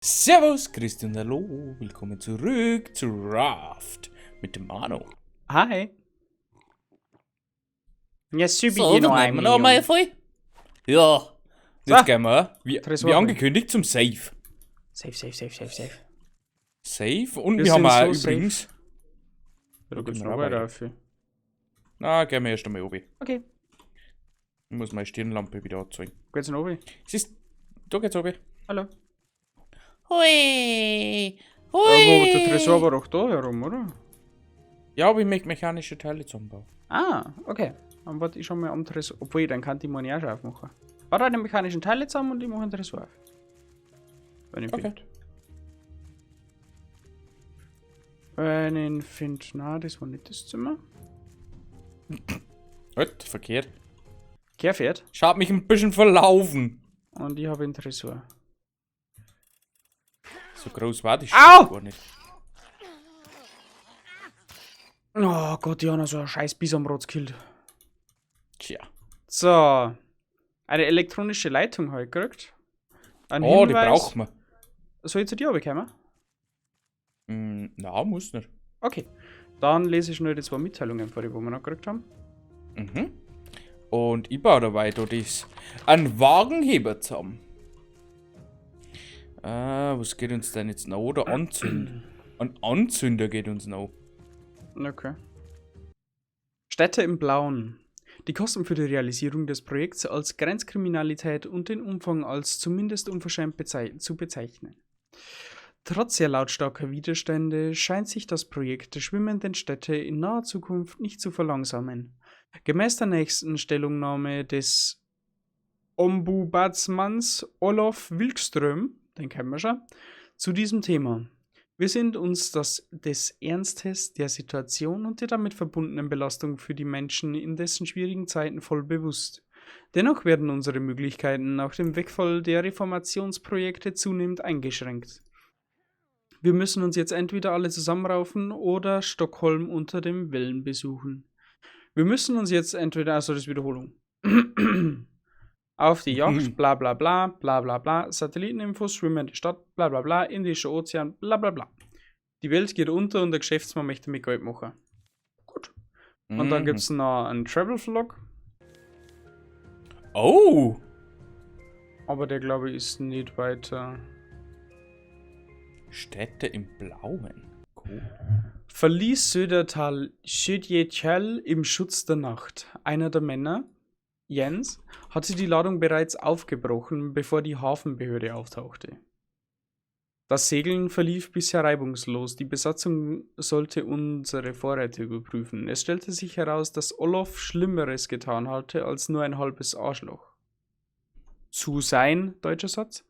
Servus, Christian, hallo, willkommen zurück zu Raft mit dem Mano. Hi. Ja, super, So, dann nehmen wir noch mal voll. Ja, So. jetzt gehen wir, wie Tresor angekündigt, zum Safe. Safe. Safe und Wir wir haben sind auch so übrigens... Ja, da gehen geht's wir noch auch weiter. Na, gehen wir erst einmal oben. Okay. Ich muss meine Stirnlampe wieder anzeigen. Geht's noch oben? Es ist... Da geht's oben. Hallo. Hui! Wo der Tresor war doch da herum, oder? Ja, aber ich möchte mechanische Teile zusammenbauen. Ah, okay. Dann warte ich schon mal am Tresor. Obwohl, dann kann die Money auch schon aufmachen. Warte halt die mechanischen Teile zusammen und ich mache einen Tresor auf. Wenn ich Okay. finde. Wenn ich finde. Na, das war nicht das Zimmer. Halt, verkehrt. Kehrpferd. Ich hab mich ein bisschen verlaufen. Und ich habe einen Tresor. So groß war die Au! gar nicht. Oh Gott, die haben so einen scheiß Bisamrotz gekillt. Tja. So. Eine elektronische Leitung habe ich gekriegt. Ein Oh, die Hinweis. braucht man. Soll ich zu dir bekommen? Na, muss nicht. Okay. Dann lese ich schnell die zwei Mitteilungen vor, die wir noch gekriegt haben. Mhm. Und ich baue dabei da das einen Wagenheber zusammen. Was geht uns denn jetzt noch? Oder Anzünder? Ein Anzünder geht uns noch. Okay. Städte im Blauen. Die Kosten für die Realisierung des Projekts als Grenzkriminalität und den Umfang als zumindest unverschämt zu bezeichnen. Trotz sehr lautstarker Widerstände scheint sich das Projekt der schwimmenden Städte in naher Zukunft nicht zu verlangsamen. Gemäß der nächsten Stellungnahme des Ombudsmanns Olof Wilkström, den kennen wir schon, zu diesem Thema. Wir sind uns des Ernstes der Situation und der damit verbundenen Belastung für die Menschen in dessen schwierigen Zeiten voll bewusst. Dennoch werden unsere Möglichkeiten nach dem Wegfall der Reformationsprojekte zunehmend eingeschränkt. Wir müssen uns jetzt entweder alle zusammenraufen oder Stockholm unter dem Wellen besuchen. Wir müssen uns jetzt entweder, also das ist Wiederholung, auf die Yacht, bla bla bla, bla bla bla, Satelliteninfos, schwimmende Stadt, bla bla bla, Indischer Ozean, bla bla bla. Die Welt geht unter und der Geschäftsmann möchte mit Geld machen. Gut. Und dann gibt es noch einen Travel-Vlog, Oh! aber der glaube ich ist nicht weiter. Städte im Blauen. Cool. Verließ Södertal Södjetjäll im Schutz der Nacht. Einer der Männer, Jens, hatte die Ladung bereits aufgebrochen, bevor die Hafenbehörde auftauchte. Das Segeln verlief bisher reibungslos. Die Besatzung sollte unsere Vorräte überprüfen. Es stellte sich heraus, dass Olof Schlimmeres getan hatte als nur ein halbes Arschloch. Zu sein, deutscher Satz.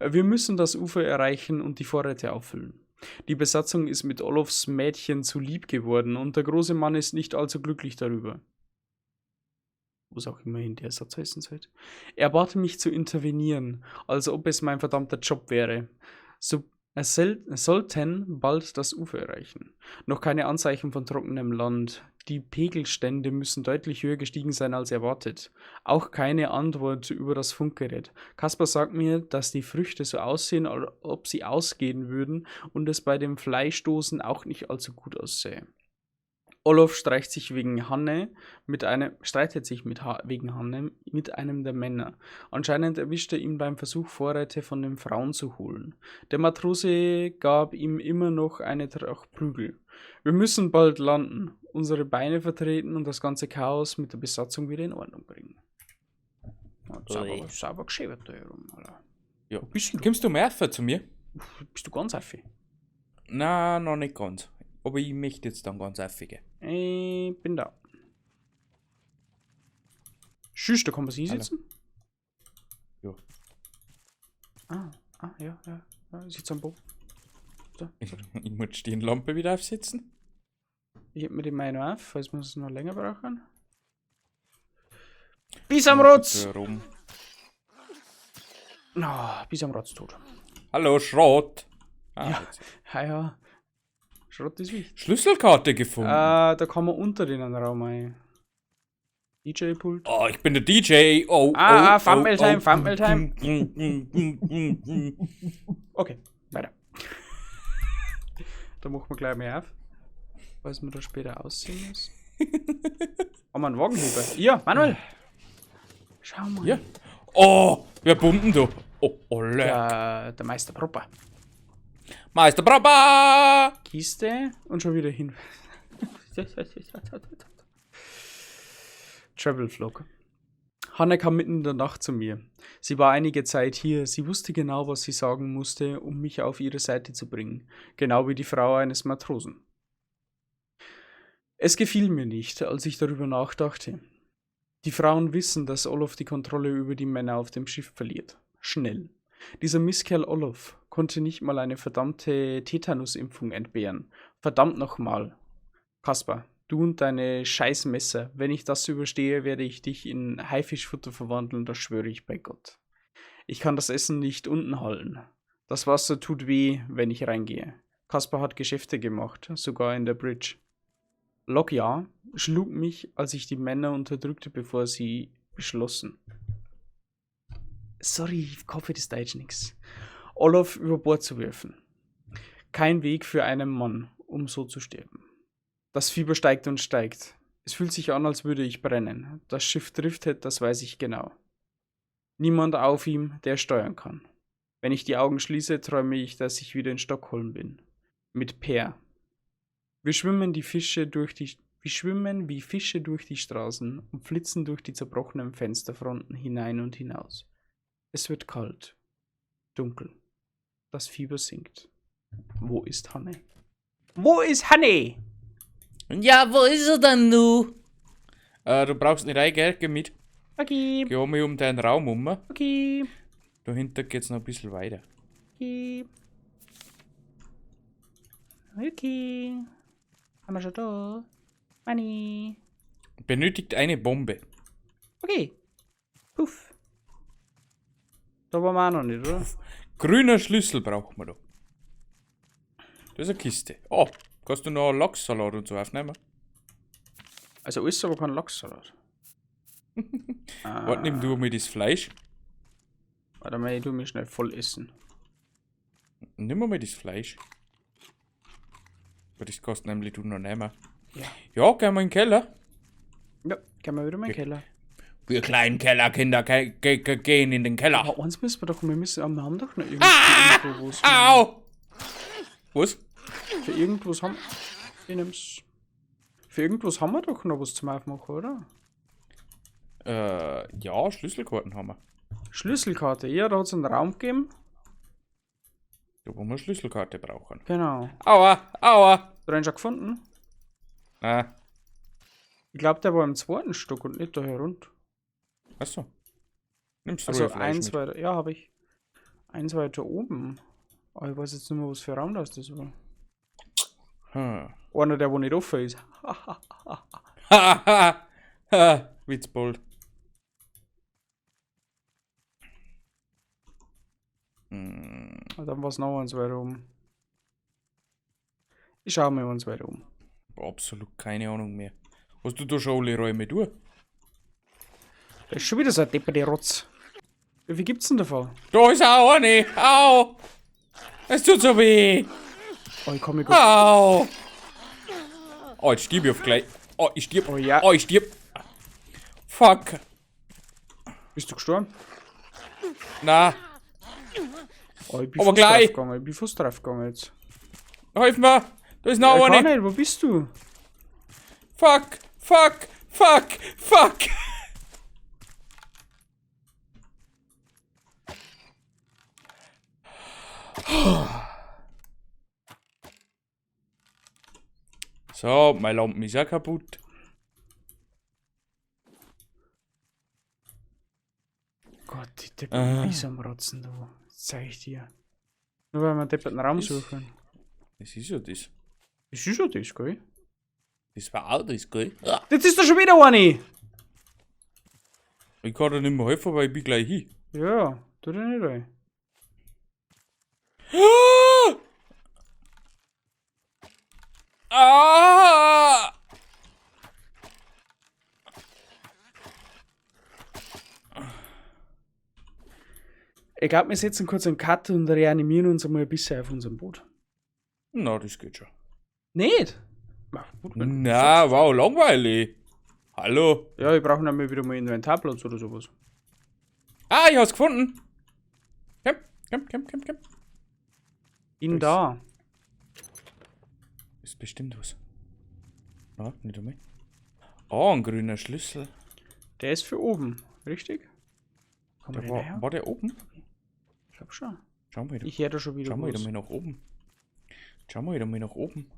Wir müssen das Ufer erreichen und die Vorräte auffüllen. Die Besatzung ist mit Olofs Mädchen zu lieb geworden und der große Mann ist nicht allzu glücklich darüber. Was auch immerhin der Satz heißen sollte. Er bat mich zu intervenieren, als ob es mein verdammter Job wäre. Es sollten bald das Ufer erreichen. Noch keine Anzeichen von trockenem Land. Die Pegelstände müssen deutlich höher gestiegen sein als erwartet. Auch keine Antwort über das Funkgerät. Kaspar sagt mir, dass die Früchte so aussehen, als ob sie ausgehen würden und es bei dem Fleischstoßen auch nicht allzu gut aussähe. Olof streitet sich wegen Hanne mit einem der Männer. Anscheinend erwischte ihn beim Versuch, Vorräte von den Frauen zu holen. Der Matrose gab ihm immer noch eine Tracht Prügel. Wir müssen bald landen, unsere Beine vertreten und das ganze Chaos mit der Besatzung wieder in Ordnung bringen. Sauber geschäbert da herum, Alter. Ja. Bist du? Kommst du mehr zu mir? Bist du ganz affig? Na, noch nicht ganz. Aber ich möchte jetzt dann ganz affige. Ich bin da. Tschüss, da kann man sich hinsetzen? Ja. Ja, ich sitze am Boden. So. Ich muss die Stirnlampe wieder aufsetzen. Ich heb mir die meine auf, falls wir es noch länger brauchen. Bisamrotz! Bisamrotz tot. Hallo, Schrott. Ja. Jetzt. Ja. Schrott ist wichtig. Schlüsselkarte gefunden. Da kann man unter den Raum ein. DJ-Pult. Oh, ich bin der DJ. Oh, Thumbnail-Time, Thumbnail-Time. Okay, weiter. Da machen wir gleich mehr auf, was wir da später aussehen muss. Haben wir einen Wagenheber? Ja, Manuel. Schau mal. Ja. Oh, wer bomben da? Oh, Olle. Der Meister Propper. Meister Brabba! Kiste und schon wieder hin. Travel Vlog. Hanne kam mitten in der Nacht zu mir. Sie war einige Zeit hier. Sie wusste genau, was sie sagen musste, um mich auf ihre Seite zu bringen. Genau wie die Frau eines Matrosen. Es gefiel mir nicht, als ich darüber nachdachte. Die Frauen wissen, dass Olof die Kontrolle über die Männer auf dem Schiff verliert. Schnell. Dieser Misskerl Olof konnte nicht mal eine verdammte Tetanusimpfung entbehren. Verdammt nochmal. Kaspar, du und deine Scheißmesser. Wenn ich das überstehe, werde ich dich in Haifischfutter verwandeln, das schwöre ich bei Gott. Ich kann das Essen nicht unten halten. Das Wasser tut weh, wenn ich reingehe. Kaspar hat Geschäfte gemacht, sogar in der Bridge. Lokja schlug mich, als ich die Männer unterdrückte, bevor sie beschlossen. Sorry, ich hoffe, das Deutsch nix. Olof über Bord zu werfen. Kein Weg für einen Mann, um so zu sterben. Das Fieber steigt und steigt. Es fühlt sich an, als würde ich brennen. Das Schiff driftet, das weiß ich genau. Niemand auf ihm, der steuern kann. Wenn ich die Augen schließe, träume ich, dass ich wieder in Stockholm bin. Mit Per. Wir schwimmen wie Fische durch die Straßen und flitzen durch die zerbrochenen Fensterfronten hinein und hinaus. Es wird kalt. Dunkel. Das Fieber sinkt. Wo ist Hanne? Wo ist Hanne? Ja, wo ist er denn, du? Du brauchst nicht geh mit. Okay. Geh mal um deinen Raum um. Okay. Dahinter geht's noch ein bisschen weiter. Okay. Okay. Haben wir schon da? Money. Benötigt eine Bombe. Okay. Puff. Da waren wir auch noch nicht, oder? Grüner Schlüssel braucht man da. Das ist eine Kiste. Oh, kannst du noch Lachssalat und so aufnehmen? Also ist aber kein Lachssalat. Warte, nimm du mir das Fleisch. Warte mal, ich tu mich schnell voll essen. Nimm mal das Fleisch. Aber das kannst nämlich du noch nehmen. Ja. Ja, gehen wir in den Keller. Ja, gehen wir wieder in meinen Keller. Wir kleinen Kellerkinder gehen in den Keller. Aber eins müssen wir doch, wir haben doch noch irgendwo was. Au! Was? Für irgendwas haben Für irgendwas haben wir doch noch was zum Aufmachen, oder? Ja, Schlüsselkarten haben wir. Schlüsselkarte, ja, da hat es einen Raum gegeben. Da wo wir Schlüsselkarte brauchen. Genau. Aua, aua! Hast du den schon gefunden? Ah, Ich glaube, der war im zweiten Stock und nicht da herunter. achso. Nimmst du Also Fleisch eins mit? weiter, ja, habe ich. Eins weiter oben. Aber ich weiß jetzt nicht mehr, was für ein Raum das war. Einer, der wo nicht offen ist. Haha! Witzbold. Und dann war es noch eins weiter oben. Ich schaue mir eins weiter um. Absolut keine Ahnung mehr. Hast du da schon alle Räume durch? Das ist schon wieder so ein depperte Rotz. Wie viel gibt's denn davon? Da ist auch eine! Au! Es tut so weh! Oh, ich komm mir gut. Au! Oh, jetzt stirb ich auf gleich. Oh, ich stirb. Oh ja. Oh, ich stirb. Fuck. Bist du gestorben? Na, Oh, ich bin Aber fast gleich. draufgegangen. Ich bin fast draufgegangen jetzt. hilf mir! Da ist noch Ja, gar eine! nicht, wo bist du? Fuck! Fuck! Fuck! Fuck! So, meine Lampe ist auch kaputt. Gott, die Deppen ist am Rotzen, du. Das zeig ich dir. Nur weil wir einen depperten Raum suchen. Das ist ja das. Das ist ja das, gell? Das war auch das, gell? Jetzt ist da schon wieder eine! Ich kann dir nicht mehr helfen, weil ich bin gleich hin. Ja, tu dir nicht rein. Ah! Ich glaube, wir setzen kurz einen Cut und reanimieren uns einmal ein bisschen auf unserem Boot. Na, das geht schon. Nicht? Ach, gut, wenn- Na, wow, langweilig. Hallo? Ja, wir brauchen einmal wieder mal Inventarplatz oder sowas. Ah, ich hab's gefunden. Komm. Ihn da. Ist bestimmt was. Na, nicht einmal. Oh, ein grüner Schlüssel. Der ist für oben, richtig? Kann man Der den her? war der oben? Ich glaube schon. Schau mal, Ich höre da schon wieder schau mal was. wieder mal nach oben. Schau mal wieder mal nach oben.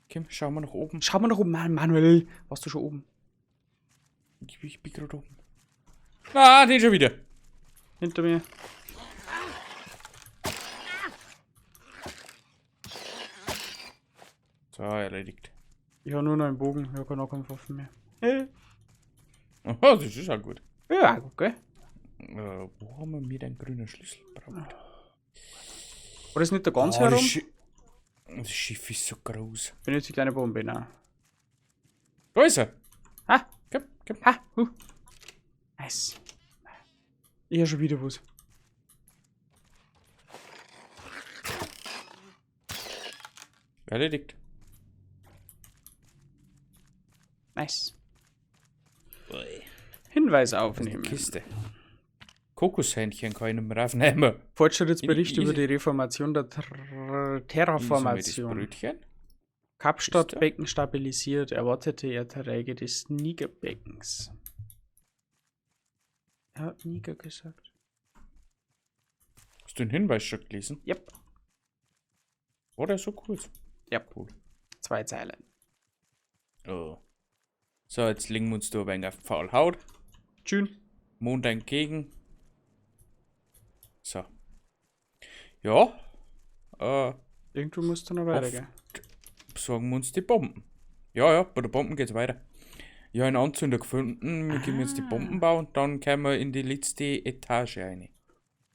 Kim, schau mal nach oben. Schau mal nach oben, Manuel. Warst du schon oben? Ich bin gerade oben. Ah, den schon wieder. Hinter mir. So, erledigt. Ich habe nur noch einen Bogen. Ich habe keine Nahkampfwaffen mehr. Aha, das ist auch gut. Ja, gut, gell? Wo haben wir den grünen Schlüssel gebraucht? War das nicht der ganz Oh, herum? das Schiff ist so groß. Benutze ich kleine Bombe, nein. Da ist er. Ha! Komm. Ha! Nice. Ich habe schon wieder was. Erledigt. Nice. Hinweis aufnehmen. Kiste. Kokoshähnchen kann ich nicht mehr aufnehmen. Fortschrittsbericht In- über die Reformation der Das Terraformation. Brötchen. Kapstadtbecken stabilisiert, erwartete Erträge des Nigerbeckens. Er hat Niger gesagt. Hast du den Hinweis schon gelesen? Yep. War der so kurz? Ja, Cool. 2 Zeilen. Oh. So, jetzt legen wir uns da ein wenig auf Faulhaut. Schön. Mond entgegen. So. Ja. Irgendwo musst du noch weitergehen. Besorgen wir uns die Bomben. Ja, bei der Bomben geht's weiter. Ich habe einen Anzünder gefunden. Wir gehen jetzt die Bomben bauen und dann können wir in die letzte Etage rein.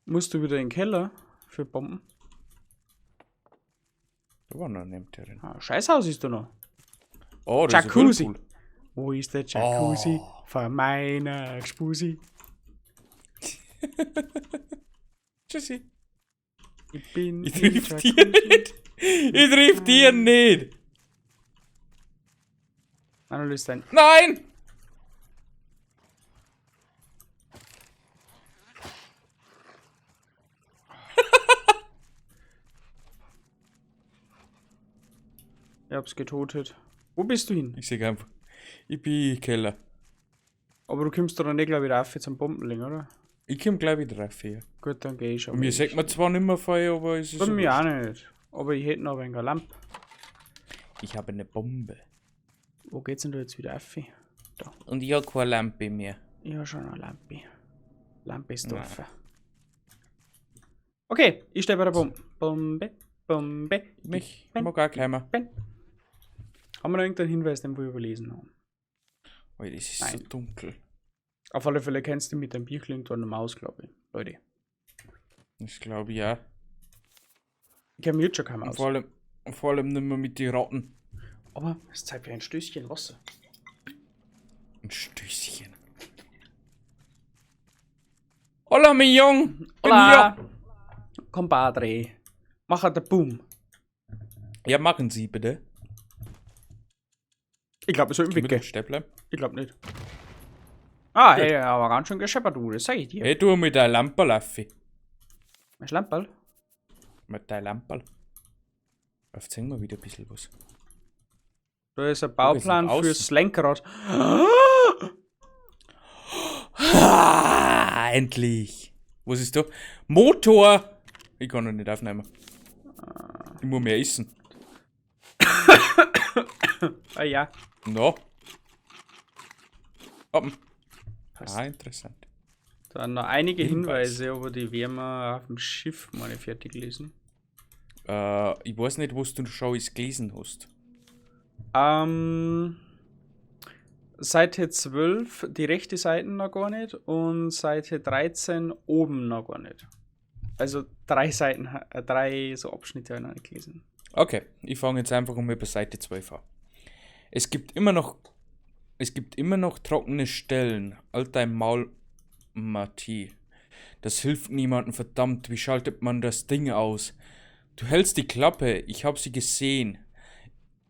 Musst du wieder in den Keller für Bomben? Da war noch ein Hemd drin. Ah, Scheißhaus ist da noch. Oh, das Jacuzzi. ist ein Whirlpool. Wo ist der Jacuzzi? Oh. Von meiner Spusi. Tschüssi. Ich bin Ich im triff dir Jacuzzi. nicht. Ich triff dir nicht. Manuel ist ein... Nein! Ich hab's getotet. Wo bist du hin? Ich sag einfach, ich bin im Keller. Aber du kommst doch dann nicht gleich wieder auf zum Bombenling, oder? Ich komm gleich wieder rauf hier. Gut, dann geh ich schon. Mir sagt man zwar nicht mehr Feuer, aber es ist Bei so mir auch wurscht. nicht. Aber ich hätte noch ein wenig eine Lampe. Ich habe eine Bombe. Wo geht's denn da jetzt wieder auf? Und ich habe keine Lampe mehr. Ich habe schon eine Lampe. Lampe ist Nein. offen. Okay, ich stehe bei der Bombe. Bombe. Ich mag auch keiner. Haben wir noch irgendeinen Hinweis, den wir überlesen haben? Weil es ist so Nein. dunkel. Auf alle Fälle kennst du mit dem Bierchen und einer Maus, glaube ich. Leute. Das glaube ich ja. Ich kenne mir jetzt schon keine Und Maus. vor allem nicht mehr mit den Ratten. Aber es ist Zeit für ein Stößchen Wasser. Ein Stößchen. Hola, mein Jung. Bin Hola! Compadre. Mach halt den Boom. Ja, machen Sie bitte. Ich glaube, wir sollten Gib mir den weggehen. Stäbler. Ich glaube nicht. Ah, hey, aber ganz schön gescheppert, du. Das sag ich dir. Hey, du mit der Lampe, Laffi. Mein Schlamperl. Mit der Lampe. Jetzt sehen wir wieder ein bisschen was. Da ist ein Bauplan außen. fürs Lenkrad. Ah, endlich. Was ist da? Motor. Ich kann noch nicht aufnehmen. Ich muss mehr essen. Ah ja. No. Oppen. Passt. Ah, interessant. Dann noch einige Hinweis. Hinweise, aber die werden wir auf dem Schiff mal nicht fertig lesen. Ich weiß nicht, was du schon alles gelesen hast. Seite 12, die rechte Seite noch gar nicht und Seite 13 oben noch gar nicht. Also 3 Seiten, 3 so Abschnitte habe ich noch nicht gelesen. Okay, ich fange jetzt einfach um über Seite 12 an. Es gibt immer noch trockene Stellen. Alter Maul, Matti. Das hilft niemandem, verdammt. Wie schaltet man das Ding aus? Du hältst die Klappe. Ich hab sie gesehen.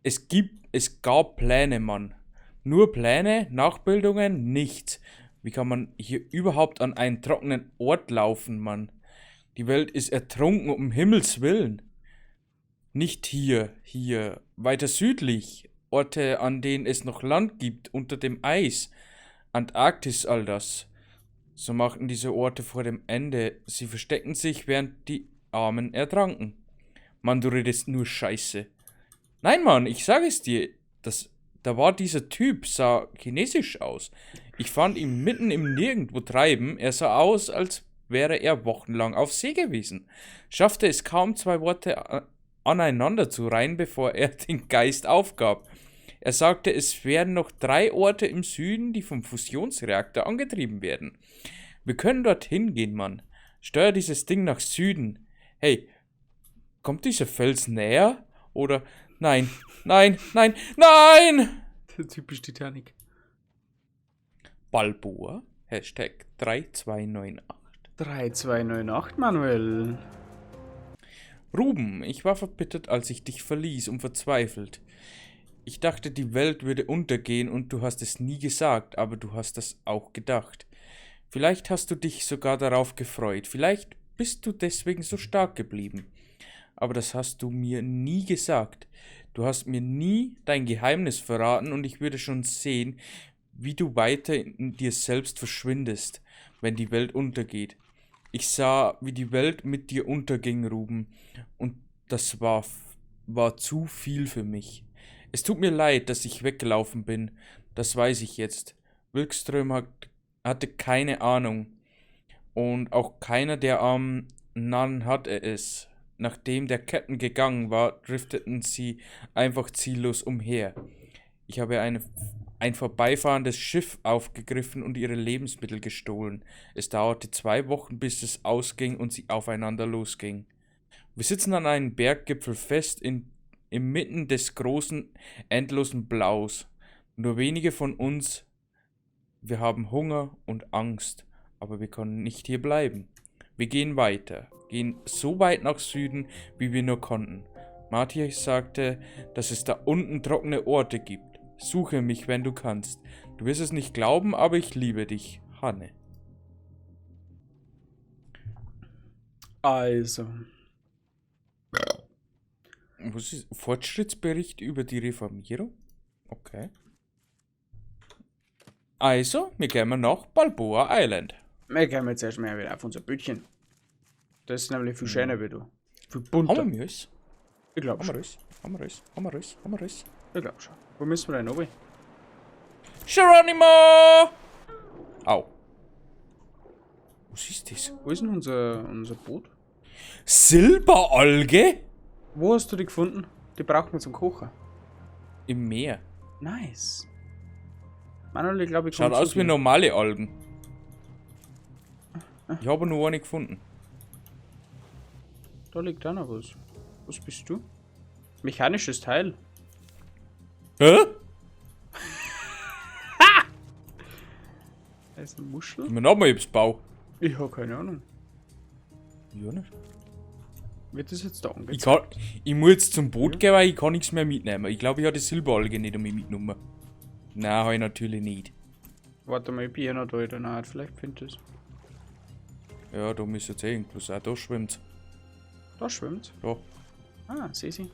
Es gab Pläne, Mann. Nur Pläne, Nachbildungen, nichts. Wie kann man hier überhaupt an einen trockenen Ort laufen, Mann? Die Welt ist ertrunken, um Himmels Willen. Nicht hier, weiter südlich. Orte, an denen es noch Land gibt, unter dem Eis. Antarktis, all das. So machten diese Orte vor dem Ende. Sie versteckten sich, während die Armen ertranken. Mann, du redest nur Scheiße. Nein, Mann, ich sage es dir. Da war dieser Typ, sah chinesisch aus. Ich fand ihn mitten im Nirgendwo treiben. Er sah aus, als wäre er wochenlang auf See gewesen. Schaffte es kaum 2 Worte aneinander zu reihen, bevor er den Geist aufgab. Er sagte, es wären noch 3 Orte im Süden, die vom Fusionsreaktor angetrieben werden. Wir können dorthin gehen, Mann. Steuer dieses Ding nach Süden. Hey, kommt dieser Fels näher? Oder nein, nein, nein, nein! Typisch Titanic. Balboa, Hashtag 3298. 3298, Manuel. Ruben, ich war verbittert, als ich dich verließ und verzweifelt. Ich dachte, die Welt würde untergehen und du hast es nie gesagt, aber du hast das auch gedacht. Vielleicht hast du dich sogar darauf gefreut, vielleicht bist du deswegen so stark geblieben. Aber das hast du mir nie gesagt. Du hast mir nie dein Geheimnis verraten und ich würde schon sehen, wie du weiter in dir selbst verschwindest, wenn die Welt untergeht. Ich sah, wie die Welt mit dir unterging, Ruben, und das war zu viel für mich. Es tut mir leid, dass ich weggelaufen bin, das weiß ich jetzt. Wilkström hatte keine Ahnung und auch keiner der armen Narren hatte es. Nachdem der Captain gegangen war, drifteten sie einfach ziellos umher. Ich habe ein vorbeifahrendes Schiff aufgegriffen und ihre Lebensmittel gestohlen. Es dauerte 2 Wochen, bis es ausging und sie aufeinander losging. Wir sitzen an einem Berggipfel fest inmitten des großen, endlosen Blaus. Nur wenige von uns, wir haben Hunger und Angst, aber wir können nicht hier bleiben. Wir gehen weiter, gehen so weit nach Süden, wie wir nur konnten. Matthias sagte, dass es da unten trockene Orte gibt. Suche mich, wenn du kannst. Du wirst es nicht glauben, aber ich liebe dich, Hanne. Also. Was ist Fortschrittsbericht über die Reformierung? Okay. Also, wir gehen nach Balboa Island. Wir gehen jetzt erstmal wieder auf unser Bötchen. Das ist nämlich viel schöner wie du. Viel bunter. Haben wir es? Ich glaube Haben schon. wir es? Ich glaube schon. Wo müssen wir denn oben? Geronimo! Au. Was ist das? Wo ist denn unser Boot? Silberalge? Wo hast du die gefunden? Die brauchen wir zum Kochen. Im Meer. Nice. Manuel, ich glaube, ich Schaut komm aus zu wie dir. normale Algen. Ich habe nur eine gefunden. Da liegt auch noch was. Was bist du? Mechanisches Teil. Hä? Da ist eine Muschel. Ich mein Name ist Bau. Ich habe keine Ahnung. Ja, nicht. Wird das jetzt da angezeigt? Ich muss jetzt zum Boot gehen, weil ich kann nichts mehr mitnehmen. Ich glaube, ich habe die Silberalge nicht um mich mitgenommen. Nein, habe ich natürlich nicht. Warte mal, ich bin ja noch da in der Naht. Vielleicht finde ich es. Ja, da müsste jetzt irgendwas auch. Da schwimmt Da schwimmt. Da. Ah, sehe sie.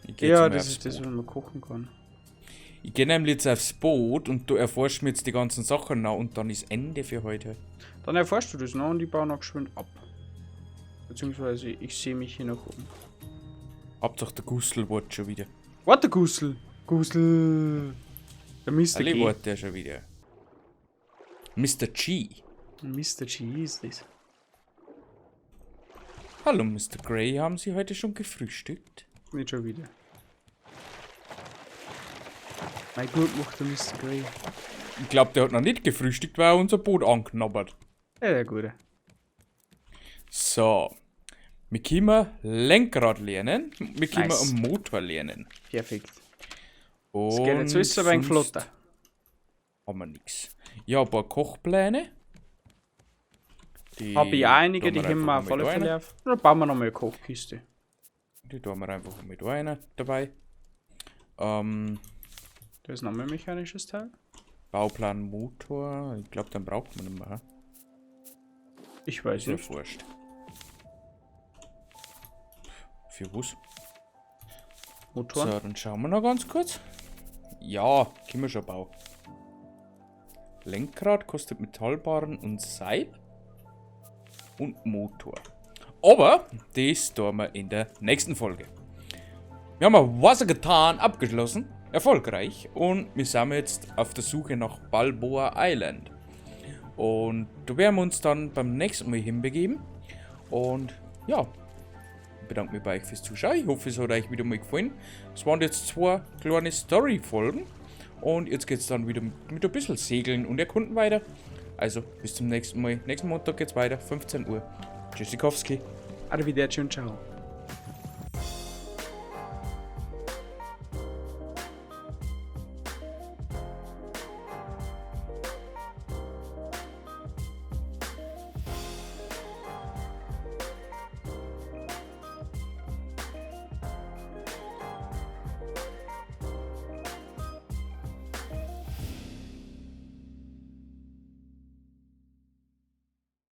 Ich geh Ja, zum das aufs ist das, Boot. was man kochen kann. Ich gehe nämlich jetzt aufs Boot und du erforschst mir jetzt die ganzen Sachen nach und dann ist Ende für heute. Dann erfährst du das noch und ich baue noch geschwind ab. Beziehungsweise ich sehe mich hier noch um. Hauptsache der Gustl wird schon wieder. Warte, Gusel! Gusel! Der Mr. Alle G. wird der schon wieder. Mr. G. Mr. G ist das. Hallo Mr. Grey, haben Sie heute schon gefrühstückt? Nicht schon wieder. Mein Gott macht der Mr. Grey. Ich glaube, der hat noch nicht gefrühstückt, weil er unser Boot anknabbert. Ja, der Gute. So. Wir können Lenkrad lernen. Wir können Nice. am Motor lernen. Perfekt. Und Das geht jetzt alles ein wenig sonst flotter. haben wir nichts. Ich habe ein paar Kochpläne. Habe ich einige, die tun wir haben wir einfach auf alle mit Fälle rein. auf. Dann bauen wir noch mal eine Kochkiste. Die tun wir einfach mit einer dabei. Da ist noch mal ein mechanisches Teil. Bauplan Motor. Ich glaube, dann braucht man nicht mehr. Ich weiß Ist ja nicht. wurscht. Für was? Motoren. So, dann schauen wir noch ganz kurz. Ja, können wir schon bauen. Lenkrad kostet Metallbarren und Seil. Und Motor. Aber das tun wir in der nächsten Folge. Wir haben ein Wasser getan, abgeschlossen. Erfolgreich. Und wir sind jetzt auf der Suche nach Balboa Island. Und da werden wir uns dann beim nächsten Mal hinbegeben. Und ja, ich bedanke mich bei euch fürs Zuschauen. Ich hoffe, es hat euch wieder mal gefallen. Es waren jetzt 2 kleine Story-Folgen. Und jetzt geht es dann wieder mit ein bisschen Segeln und Erkunden weiter. Also, bis zum nächsten Mal. Nächsten Montag geht's weiter, 15 Uhr. Tschüssikowski. Arrivederci und ciao.